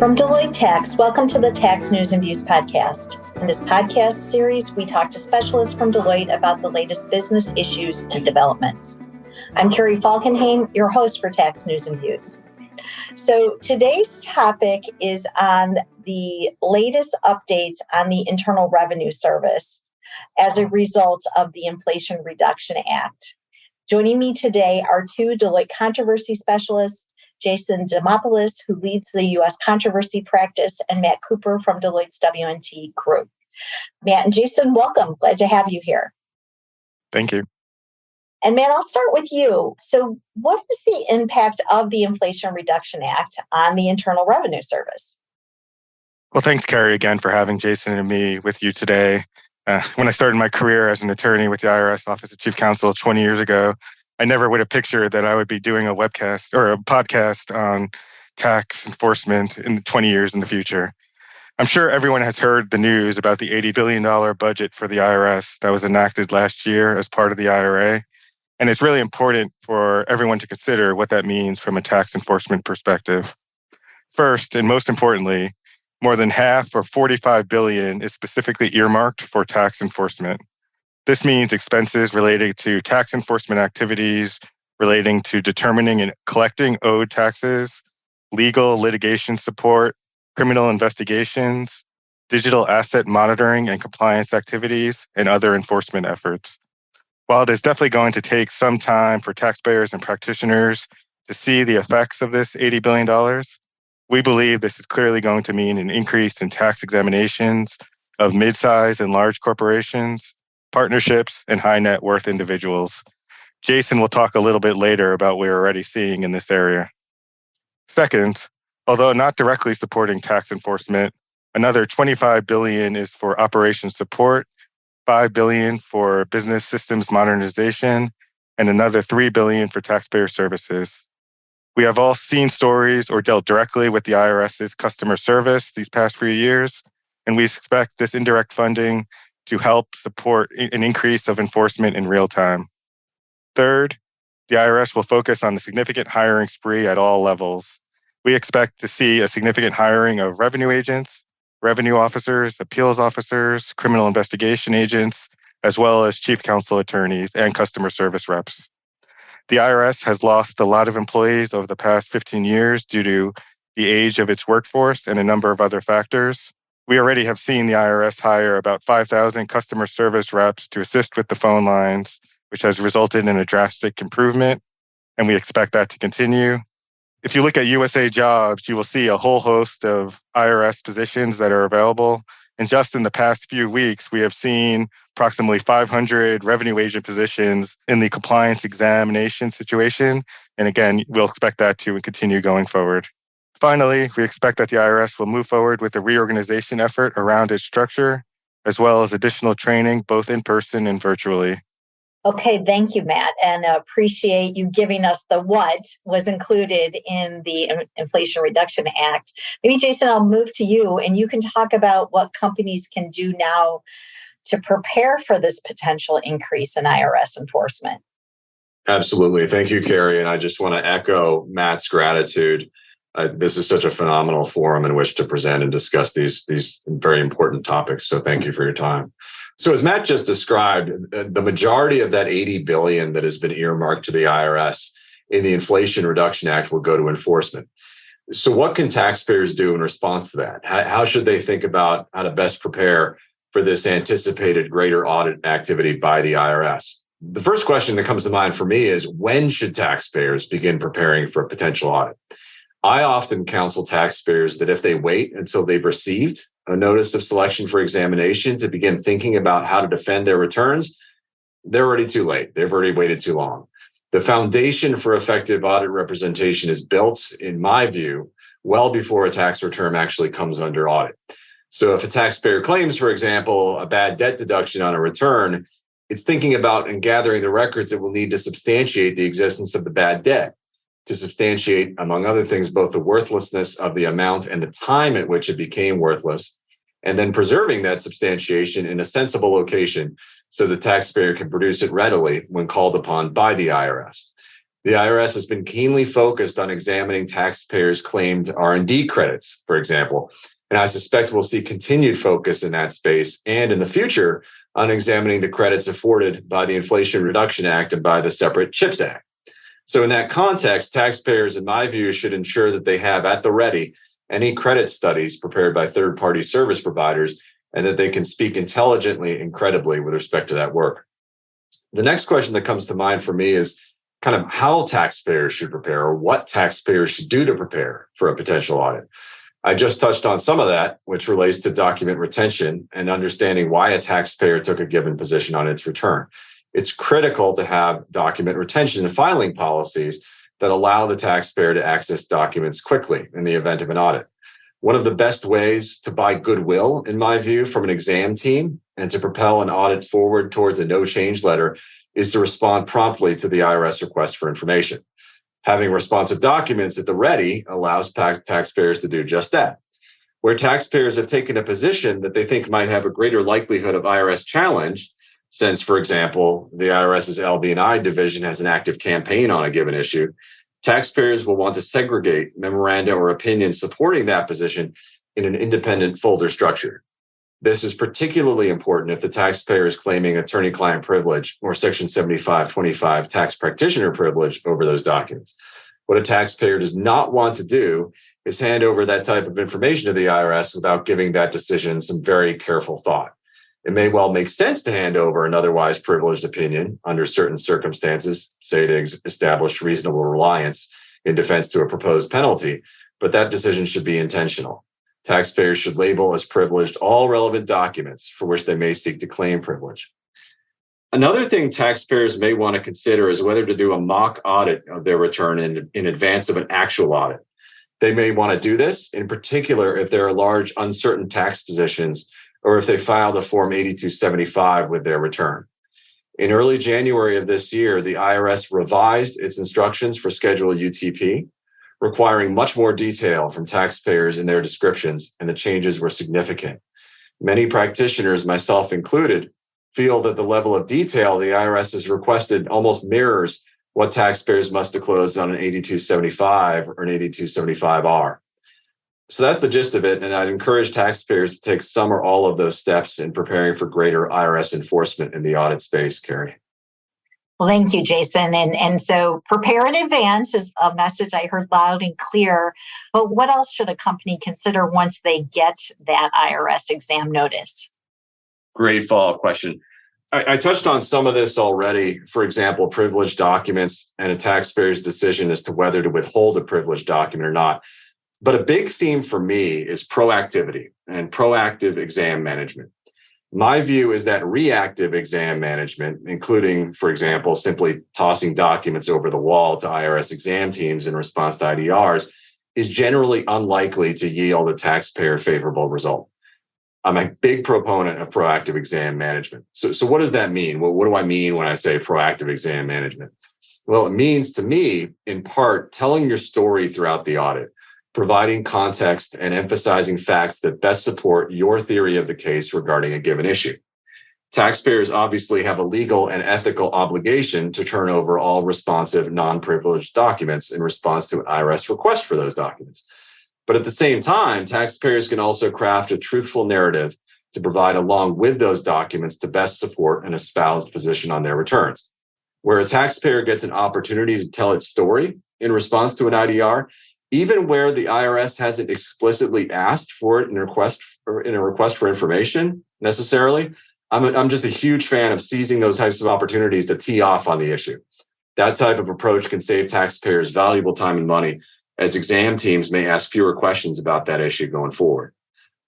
From Deloitte Tax, welcome to the Tax News and Views podcast. In this podcast series, we talk to specialists from Deloitte about the latest business issues and developments. I'm Carrie Falkenhayn, your host for Tax News and Views. So today's topic is on the latest updates on the Internal Revenue Service as a result of the Inflation Reduction Act. Joining me today are two Deloitte controversy specialists, Jason Demopoulos, who leads the U.S. controversy practice, and Matt Cooper from Deloitte's W&T group. Matt and Jason, welcome. Glad to have you here. Thank you. And Matt, I'll start with you. So what is the impact of the Inflation Reduction Act on the Internal Revenue Service? Well, thanks, Carrie, again, for having Jason and me with you today. When I started my career as an attorney with the IRS Office of Chief Counsel 20 years ago, I never would have pictured that I would be doing a webcast or a podcast on tax enforcement in 20 years in the future. I'm sure everyone has heard the news about the $80 billion budget for the IRS that was enacted last year as part of the IRA. And it's really important for everyone to consider what that means from a tax enforcement perspective. First, and most importantly, more than half or $45 billion is specifically earmarked for tax enforcement. This means expenses related to tax enforcement activities relating to determining and collecting owed taxes, legal litigation support, criminal investigations, digital asset monitoring and compliance activities, and other enforcement efforts. While it is definitely going to take some time for taxpayers and practitioners to see the effects of this $80 billion, we believe this is clearly going to mean an increase in tax examinations of mid-size and large corporations, partnerships, and high net worth individuals. Jason will talk a little bit later about what we're already seeing in this area. Second, although not directly supporting tax enforcement, another $25 billion is for operations support, $5 billion for business systems modernization, and another $3 billion for taxpayer services. We have all seen stories or dealt directly with the IRS's customer service these past few years, and we expect this indirect funding to help support an increase of enforcement in real time. Third, the IRS will focus on the significant hiring spree at all levels. We expect to see a significant hiring of revenue agents, revenue officers, appeals officers, criminal investigation agents, as well as chief counsel attorneys and customer service reps. The IRS has lost a lot of employees over the past 15 years due to the age of its workforce and a number of other factors. We already have seen the IRS hire about 5,000 customer service reps to assist with the phone lines, which has resulted in a drastic improvement, and we expect that to continue. If you look at USA Jobs, you will see a whole host of IRS positions that are available. And just in the past few weeks, we have seen approximately 500 revenue agent positions in the compliance examination situation. And again, we'll expect that to continue going forward. Finally, we expect that the IRS will move forward with a reorganization effort around its structure, as well as additional training, both in person and virtually. Okay, thank you, Matt, and appreciate you giving us the what was included in the Inflation Reduction Act. Maybe, Jason, I'll move to you, and you can talk about what companies can do now to prepare for this potential increase in IRS enforcement. Absolutely. Thank you, Carrie. And I just want to echo Matt's gratitude. This is such a phenomenal forum in which to present and discuss these very important topics. So thank you for your time. So as Matt just described, the majority of that $80 billion that has been earmarked to the IRS in the Inflation Reduction Act will go to enforcement. So what can taxpayers do in response to that? How should they think about how to best prepare for this anticipated greater audit activity by the IRS? The first question that comes to mind for me is, when should taxpayers begin preparing for a potential audit? I often counsel taxpayers that if they wait until they've received a notice of selection for examination to begin thinking about how to defend their returns, they're already too late. They've already waited too long. The foundation for effective audit representation is built, in my view, well before a tax return actually comes under audit. So if a taxpayer claims, for example, a bad debt deduction on a return, it's thinking about and gathering the records it will need to substantiate the existence of the bad debt, to substantiate, among other things, both the worthlessness of the amount and the time at which it became worthless, and then preserving that substantiation in a sensible location so the taxpayer can produce it readily when called upon by the IRS. The IRS has been keenly focused on examining taxpayers' claimed R&D credits, for example, and I suspect we'll see continued focus in that space and in the future on examining the credits afforded by the Inflation Reduction Act and by the separate CHIPS Act. So in that context, taxpayers, in my view, should ensure that they have at the ready any credit studies prepared by third-party service providers and that they can speak intelligently and credibly with respect to that work. The next question that comes to mind for me is kind of how taxpayers should prepare or what taxpayers should do to prepare for a potential audit. I just touched on some of that, which relates to document retention and understanding why a taxpayer took a given position on its return. It's critical to have document retention and filing policies that allow the taxpayer to access documents quickly in the event of an audit. One of the best ways to buy goodwill, in my view, from an exam team and to propel an audit forward towards a no change letter is to respond promptly to the IRS request for information. Having responsive documents at the ready allows taxpayers to do just that. Where taxpayers have taken a position that they think might have a greater likelihood of IRS challenge, since, for example, the IRS's LB&I division has an active campaign on a given issue, taxpayers will want to segregate memoranda or opinions supporting that position in an independent folder structure. This is particularly important if the taxpayer is claiming attorney-client privilege or Section 7525 tax practitioner privilege over those documents. What a taxpayer does not want to do is hand over that type of information to the IRS without giving that decision some very careful thought. It may well make sense to hand over an otherwise privileged opinion under certain circumstances, say to establish reasonable reliance in defense to a proposed penalty, but that decision should be intentional. Taxpayers should label as privileged all relevant documents for which they may seek to claim privilege. Another thing taxpayers may want to consider is whether to do a mock audit of their return in advance of an actual audit. They may want to do this, in particular, if there are large uncertain tax positions or if they filed a Form 8275 with their return. In early January of this year, the IRS revised its instructions for Schedule UTP, requiring much more detail from taxpayers in their descriptions, and the changes were significant. Many practitioners, myself included, feel that the level of detail the IRS has requested almost mirrors what taxpayers must disclose on an 8275 or an 8275R. So that's the gist of it, and I'd encourage taxpayers to take some or all of those steps in preparing for greater IRS enforcement in the audit space, Carrie. Well, thank you, Jason. And so prepare in advance is a message I heard loud and clear. But what else should a company consider once they get that IRS exam notice? Great follow-up question. I touched on some of this already. For example, privileged documents and a taxpayer's decision as to whether to withhold a privileged document or not. But a big theme for me is proactivity and proactive exam management. My view is that reactive exam management, including, for example, simply tossing documents over the wall to IRS exam teams in response to IDRs, is generally unlikely to yield a taxpayer favorable result. I'm a big proponent of proactive exam management. So what does that mean? Well, what do I mean when I say proactive exam management? Well, it means to me, in part, telling your story throughout the audit, providing context and emphasizing facts that best support your theory of the case regarding a given issue. Taxpayers obviously have a legal and ethical obligation to turn over all responsive, non-privileged documents in response to an IRS request for those documents. But at the same time, taxpayers can also craft a truthful narrative to provide along with those documents to best support an espoused position on their returns. Where a taxpayer gets an opportunity to tell its story in response to an IDR, even where the IRS hasn't explicitly asked for it in a request for information necessarily, I'm just a huge fan of seizing those types of opportunities to tee off on the issue. That type of approach can save taxpayers valuable time and money, as exam teams may ask fewer questions about that issue going forward.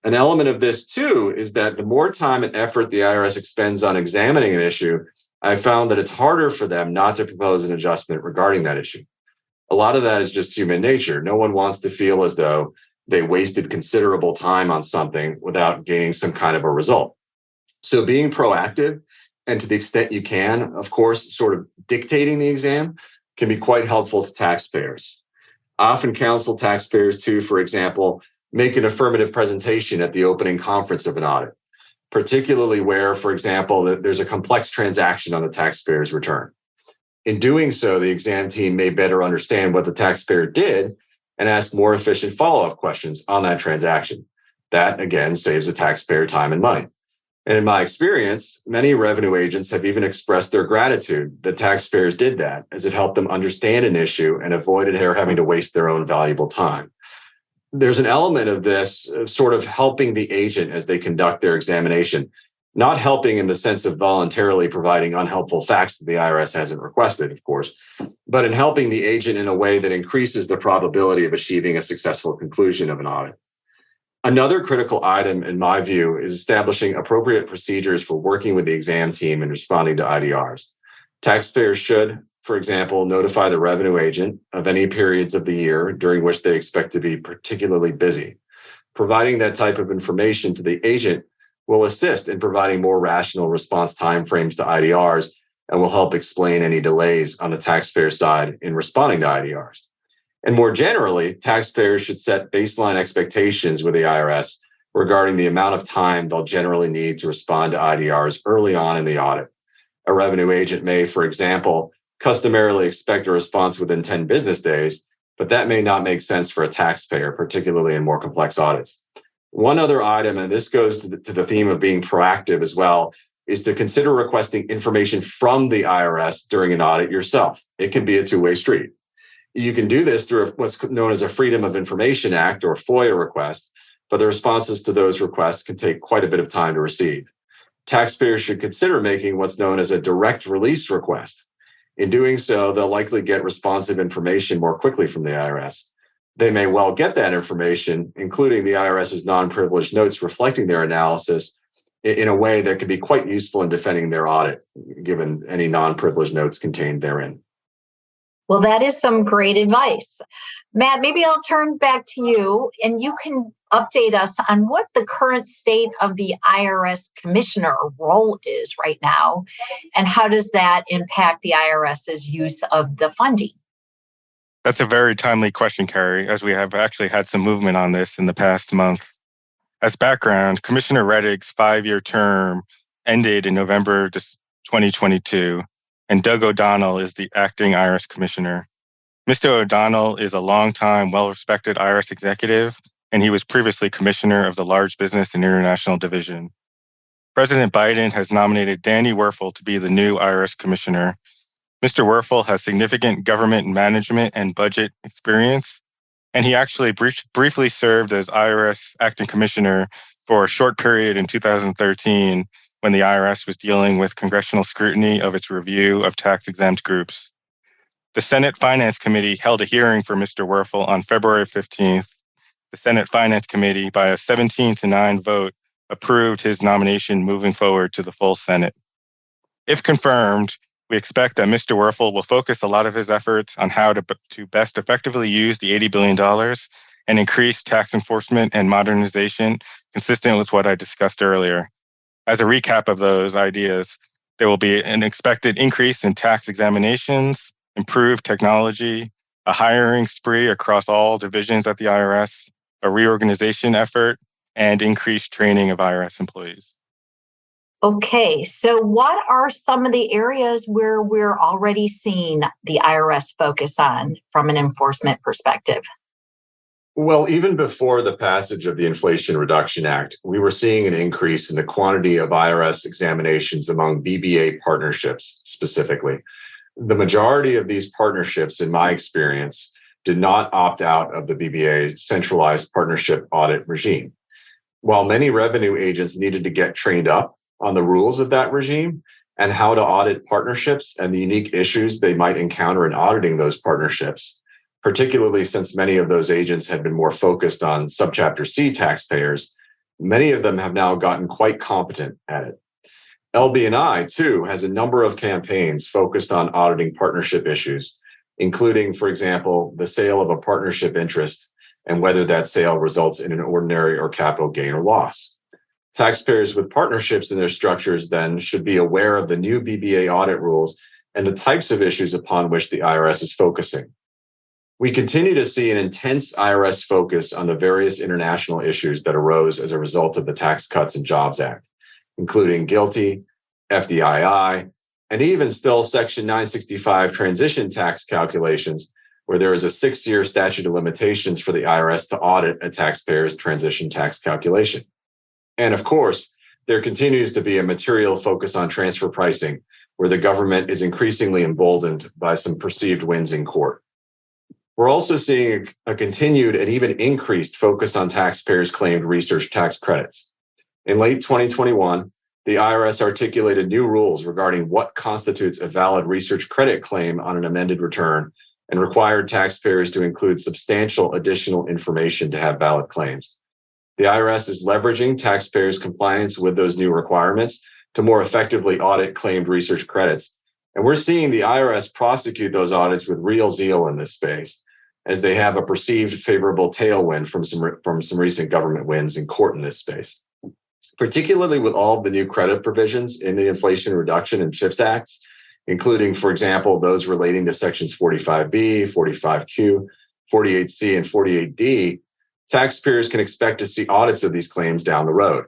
An element of this, too, is that the more time and effort the IRS expends on examining an issue, I've found that it's harder for them not to propose an adjustment regarding that issue. A lot of that is just human nature. No one wants to feel as though they wasted considerable time on something without gaining some kind of a result. So being proactive, and to the extent you can, of course, sort of dictating the exam, can be quite helpful to taxpayers. I often counsel taxpayers to, for example, make an affirmative presentation at the opening conference of an audit, particularly where, for example, there's a complex transaction on the taxpayer's return. In doing so, the exam team may better understand what the taxpayer did and ask more efficient follow-up questions on that transaction. That, again, saves the taxpayer time and money. And in my experience, many revenue agents have even expressed their gratitude that taxpayers did that, as it helped them understand an issue and avoided having to waste their own valuable time. There's an element of this sort of helping the agent as they conduct their examination, not helping in the sense of voluntarily providing unhelpful facts that the IRS hasn't requested, of course, but in helping the agent in a way that increases the probability of achieving a successful conclusion of an audit. Another critical item, in my view, is establishing appropriate procedures for working with the exam team and responding to IDRs. Taxpayers should, for example, notify the revenue agent of any periods of the year during which they expect to be particularly busy. Providing that type of information to the agent will assist in providing more rational response timeframes to IDRs and will help explain any delays on the taxpayer side in responding to IDRs. And more generally, taxpayers should set baseline expectations with the IRS regarding the amount of time they'll generally need to respond to IDRs early on in the audit. A revenue agent may, for example, customarily expect a response within 10 business days, but that may not make sense for a taxpayer, particularly in more complex audits. One other item, and this goes to the theme of being proactive as well, is to consider requesting information from the IRS during an audit yourself. It can be a two-way street. You can do this through what's known as a Freedom of Information Act or FOIA request, but the responses to those requests can take quite a bit of time to receive. Taxpayers should consider making what's known as a direct release request. In doing so, they'll likely get responsive information more quickly from the IRS. They may well get that information, including the IRS's non-privileged notes reflecting their analysis, in a way that could be quite useful in defending their audit, given any non-privileged notes contained therein. Well, that is some great advice. Matt, maybe I'll turn back to you and you can update us on what the current state of the IRS commissioner role is right now, and how does that impact the IRS's use of the funding? That's a very timely question, Carrie, as we have actually had some movement on this in the past month. As background, Commissioner Rettig's 5-year term ended in November 2022, and Doug O'Donnell is the acting IRS commissioner. Mr. O'Donnell is a longtime, well-respected IRS executive, and he was previously commissioner of the Large Business and International Division. President Biden has nominated Danny Werfel to be the new IRS commissioner. Mr. Werfel has significant government management and budget experience, and he actually briefly served as IRS acting commissioner for a short period in 2013 when the IRS was dealing with congressional scrutiny of its review of tax-exempt groups. The Senate Finance Committee held a hearing for Mr. Werfel on February 15th. The Senate Finance Committee, by a 17-9 vote, approved his nomination moving forward to the full Senate. If confirmed, we expect that Mr. Werfel will focus a lot of his efforts on how to best effectively use the $80 billion and increase tax enforcement and modernization consistent with what I discussed earlier. As a recap of those ideas, there will be an expected increase in tax examinations, improved technology, a hiring spree across all divisions at the IRS, a reorganization effort, and increased training of IRS employees. Okay, so what are some of the areas where we're already seeing the IRS focus on from an enforcement perspective? Well, even before the passage of the Inflation Reduction Act, we were seeing an increase in the quantity of IRS examinations among BBA partnerships specifically. The majority of these partnerships, in my experience, did not opt out of the BBA centralized partnership audit regime. While many revenue agents needed to get trained up on the rules of that regime and how to audit partnerships and the unique issues they might encounter in auditing those partnerships, particularly since many of those agents had been more focused on Subchapter C taxpayers, many of them have now gotten quite competent at it. LB&I, too, has a number of campaigns focused on auditing partnership issues, including, for example, the sale of a partnership interest and whether that sale results in an ordinary or capital gain or loss. Taxpayers with partnerships in their structures then should be aware of the new BBA audit rules and the types of issues upon which the IRS is focusing. We continue to see an intense IRS focus on the various international issues that arose as a result of the Tax Cuts and Jobs Act, including GILTI, FDII, and even still Section 965 transition tax calculations, where there is a 6-year statute of limitations for the IRS to audit a taxpayer's transition tax calculation. And of course, there continues to be a material focus on transfer pricing, where the government is increasingly emboldened by some perceived wins in court. We're also seeing a continued and even increased focus on taxpayers' claimed research tax credits. In late 2021, the IRS articulated new rules regarding what constitutes a valid research credit claim on an amended return and required taxpayers to include substantial additional information to have valid claims. The IRS is leveraging taxpayers' compliance with those new requirements to more effectively audit claimed research credits. And we're seeing the IRS prosecute those audits with real zeal in this space, as they have a perceived favorable tailwind from some recent government wins in court in this space. Particularly with all of the new credit provisions in the Inflation Reduction and CHIPS Acts, including, for example, those relating to Sections 45B, 45Q, 48C, and 48D, taxpayers can expect to see audits of these claims down the road.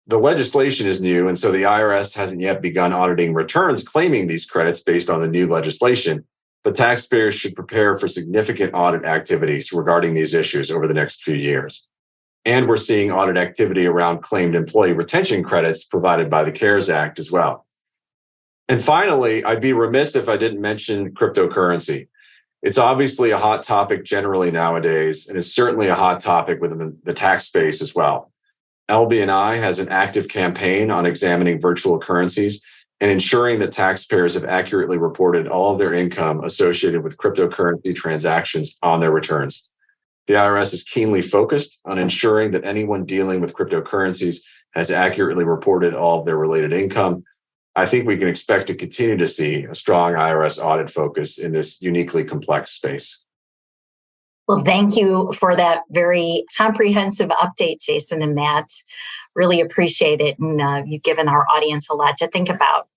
The legislation is new, and so the IRS hasn't yet begun auditing returns claiming these credits based on the new legislation, but taxpayers should prepare for significant audit activities regarding these issues over the next few years. And we're seeing audit activity around claimed employee retention credits provided by the CARES Act as well. And finally, I'd be remiss if I didn't mention cryptocurrency. It's obviously a hot topic generally nowadays, and is certainly a hot topic within the tax space as well. LB&I has an active campaign on examining virtual currencies and ensuring that taxpayers have accurately reported all of their income associated with cryptocurrency transactions on their returns. The IRS is keenly focused on ensuring that anyone dealing with cryptocurrencies has accurately reported all of their related income. I think we can expect to continue to see a strong IRS audit focus in this uniquely complex space. Well, thank you for that very comprehensive update, Jason and Matt. Really appreciate it. And you've given our audience a lot to think about.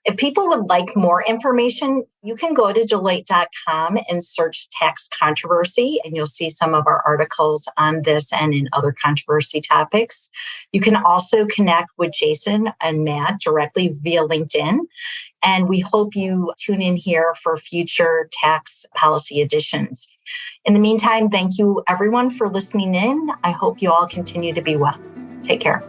If people would like more information, you can go to Deloitte.com and search tax controversy, and you'll see some of our articles on this and in other controversy topics. You can also connect with Jason and Matt directly via LinkedIn. And we hope you tune in here for future tax policy editions. In the meantime, thank you everyone for listening in. I hope you all continue to be well. Take care.